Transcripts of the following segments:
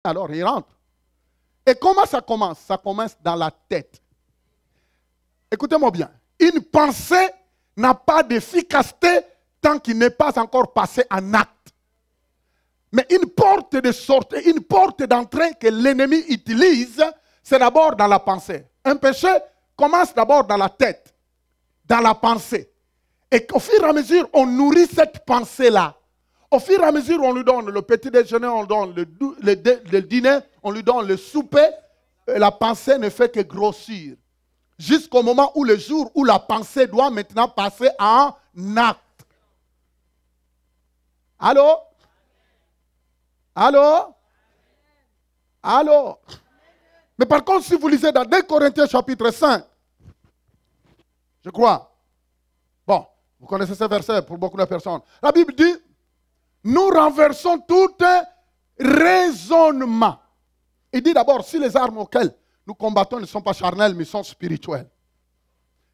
Alors il rentre. Et comment ça commence? Ça commence dans la tête. Écoutez-moi bien. Une pensée n'a pas d'efficacité tant qu'il n'est pas encore passé en acte. Mais une porte de sortie, une porte d'entrée que l'ennemi utilise, c'est d'abord dans la pensée. Un péché commence d'abord dans la tête, dans la pensée. Et au fur et à mesure, on nourrit cette pensée-là. Au fur et à mesure, on lui donne le petit déjeuner, on lui donne le dîner, on lui donne le souper. La pensée ne fait que grossir. Jusqu'au moment où le jour où la pensée doit maintenant passer en acte. Allô? Allô? Allô? Mais par contre, si vous lisez dans 2 Corinthiens chapitre 5, je crois. Bon, vous connaissez ce verset pour beaucoup de personnes. La Bible dit, nous renversons tout raisonnement. Il dit d'abord, si les armes auxquelles nous combattons ne sont pas charnelles, mais sont spirituelles.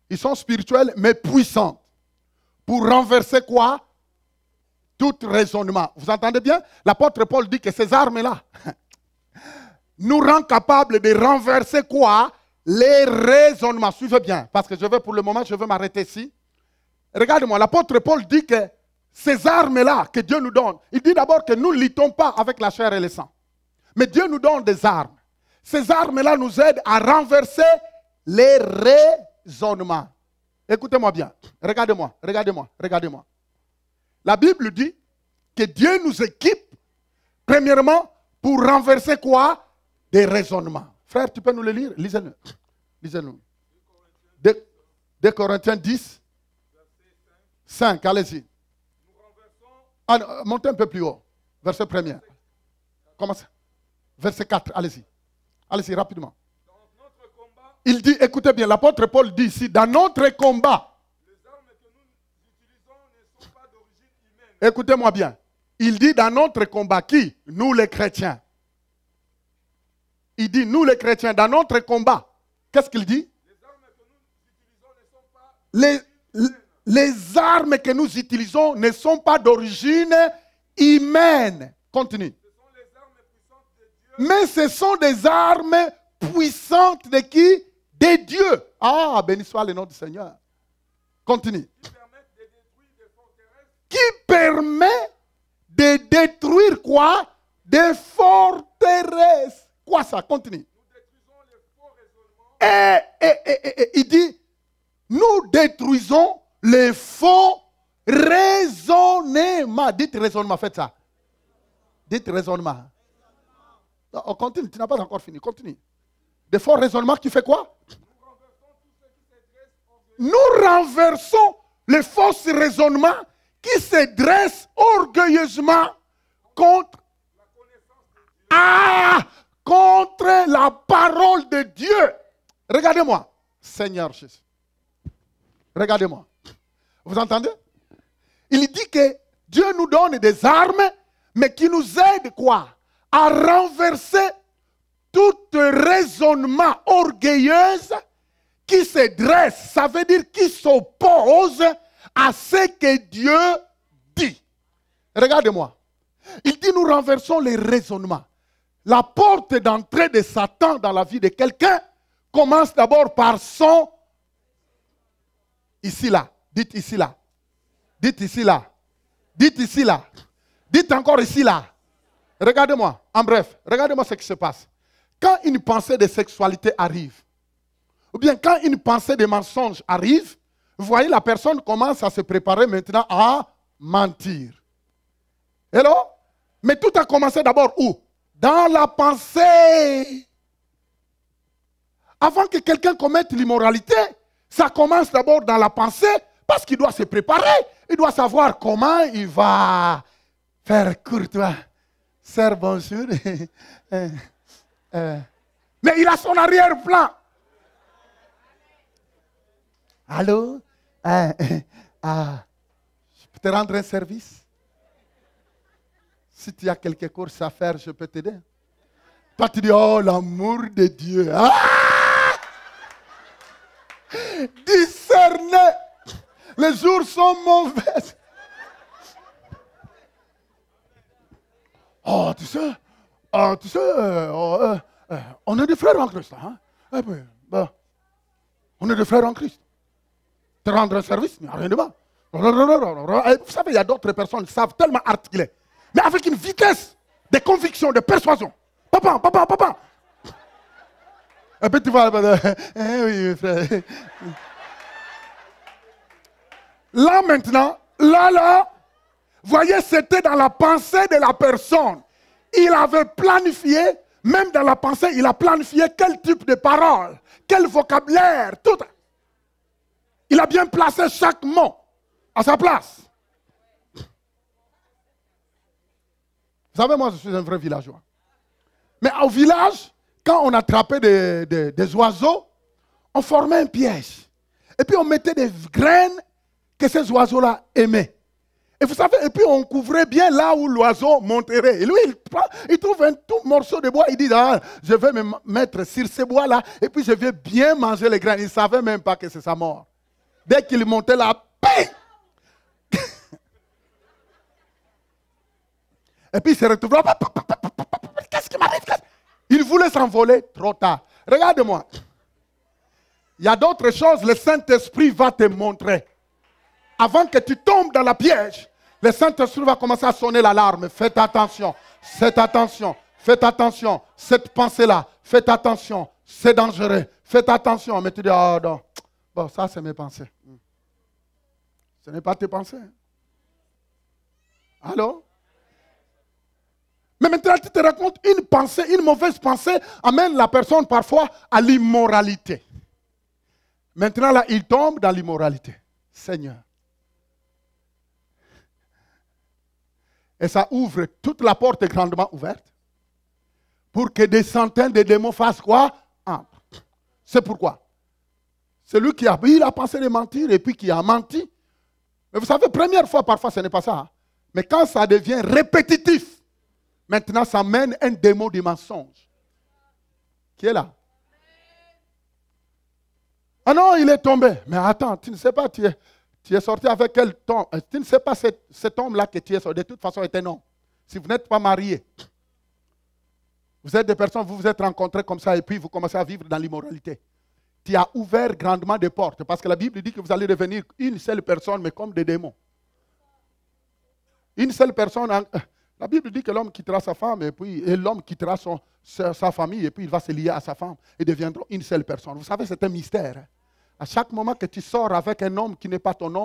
Ils sont spirituels, mais puissantes. Pour renverser quoi? Tout raisonnement. Vous entendez bien? L'apôtre Paul dit que ces armes-là nous rendent capables de renverser quoi? Les raisonnements. Suivez bien, parce que pour le moment, je veux m'arrêter ici. Regardez-moi, l'apôtre Paul dit que ces armes-là que Dieu nous donne, il dit d'abord que nous ne luttons pas avec la chair et le sang. Mais Dieu nous donne des armes. Ces armes-là nous aident à renverser les raisonnements. Écoutez-moi bien. Regardez-moi, regardez-moi, regardez-moi. La Bible dit que Dieu nous équipe, premièrement, pour renverser quoi? Des raisonnements. Frère, tu peux nous le lire? Lisez-le. Lisez-le. 2 Corinthiens 10, 5, allez-y. Ah, montez un peu plus haut. Verset 1er. Comment ça? Verset 4, allez-y. Allez-y, rapidement. Il dit, écoutez bien, l'apôtre Paul dit ici, dans notre combat, les armes que nous utilisons ne sont pas d'origine humaine. Écoutez-moi bien. Il dit, dans notre combat, qui? Nous les chrétiens. Il dit, nous les chrétiens, dans notre combat. Qu'est-ce qu'il dit? Les armes que nous utilisons ne sont pas... Les armes que nous utilisons ne sont pas d'origine humaine. Continue. Mais ce sont des armes puissantes de qui? De Dieu. Ah, béni soit le nom du Seigneur. Continue. Qui permet de détruire quoi? Des forteresses. Quoi ça? Continue. Il dit, nous détruisons les faux raisonnements. Dites raisonnement, faites ça. Dites raisonnement. On continue, tu n'as pas encore fini, continue. Des faux raisonnements, tu fais quoi? Nous renversons les faux raisonnements qui se dressent orgueilleusement contre la parole de Dieu. Regardez-moi, Seigneur Jésus. Regardez-moi. Vous entendez? Il dit que Dieu nous donne des armes, mais qui nous aident quoi? À renverser tout raisonnement orgueilleux qui se dresse, ça veut dire qui s'oppose à ce que Dieu dit. Regardez-moi. Il dit nous renversons les raisonnements. La porte d'entrée de Satan dans la vie de quelqu'un commence d'abord par son ici là. Dites ici là. Dites ici là. Dites ici là. Dites encore ici là. Regardez-moi, en bref, regardez-moi ce qui se passe. Quand une pensée de sexualité arrive, ou bien quand une pensée de mensonge arrive, vous voyez, la personne commence à se préparer maintenant à mentir. Hello? Mais tout a commencé d'abord où? Dans la pensée. Avant que quelqu'un commette l'immoralité, ça commence d'abord dans la pensée parce qu'il doit se préparer. Il doit savoir comment il va faire courtois. Sœur, bonjour. Mais il a son arrière-plan. Allô? Je peux te rendre un service? Si tu as quelques courses à faire, je peux t'aider. Toi, tu dis, oh, l'amour de Dieu. Ah! Discerner. Les jours sont mauvais. Oh, tu sais, Tu sais, on est des frères en Christ. Hein? Et puis, on est des frères en Christ. Te rendre un service, il n'y a rien de mal. Et vous savez, il y a d'autres personnes qui savent tellement articuler, mais avec une vitesse de conviction, de persuasion. Papa, papa, papa. Et puis tu vas, oui, frère. Là maintenant, là, voyez, c'était dans la pensée de la personne. Il avait planifié, même dans la pensée, il a planifié quel type de parole, quel vocabulaire, tout. Il a bien placé chaque mot à sa place. Vous savez, moi, je suis un vrai villageois. Mais au village, quand on attrapait des oiseaux, on formait un piège. Et puis on mettait des graines que ces oiseaux-là aimaient. Et vous savez, et puis on couvrait bien là où l'oiseau monterait. Et lui, il trouve un tout morceau de bois. Il dit, ah, je vais me mettre sur ce bois-là et puis je vais bien manger les graines. Il ne savait même pas que c'est sa mort. Dès qu'il montait là, bing! Et puis il se retrouve là. Qu'est-ce qui m'arrive? Il voulait s'envoler trop tard. Regarde-moi. Il y a d'autres choses, le Saint-Esprit va te montrer. Avant que tu tombes dans la piège, le Saint-Esprit va commencer à sonner l'alarme. Faites attention, faites attention, faites attention. Cette pensée-là, faites attention, c'est dangereux. Faites attention. Mais tu dis, oh non, bon, ça c'est mes pensées. Ce n'est pas tes pensées. Allô? Mais maintenant, tu te rends compte, une pensée, une mauvaise pensée amène la personne parfois à l'immoralité. Maintenant, là, il tombe dans l'immoralité. Seigneur. Et ça ouvre, toute la porte est grandement ouverte pour que des centaines de démons fassent quoi? Entrent. C'est pourquoi. Celui qui a eu la pensée de mentir et puis qui a menti. Mais vous savez, première fois, parfois, ce n'est pas ça. Hein? Mais quand ça devient répétitif, maintenant, ça mène un démon du mensonge. Qui est là? Ah non, il est tombé. Mais attends, tu ne sais pas, tu es sorti avec quel homme? Tu ne sais pas cet homme-là que tu es sorti. De toute façon, est un homme. Si vous n'êtes pas marié, vous êtes des personnes, vous vous êtes rencontrés comme ça et puis vous commencez à vivre dans l'immoralité. Tu as ouvert grandement des portes parce que la Bible dit que vous allez devenir une seule personne, mais comme des démons. Une seule personne. La Bible dit que l'homme quittera sa femme et l'homme quittera sa famille et puis il va se lier à sa femme et deviendront une seule personne. Vous savez, c'est un mystère. Hein? À chaque moment que tu sors avec un homme qui n'est pas ton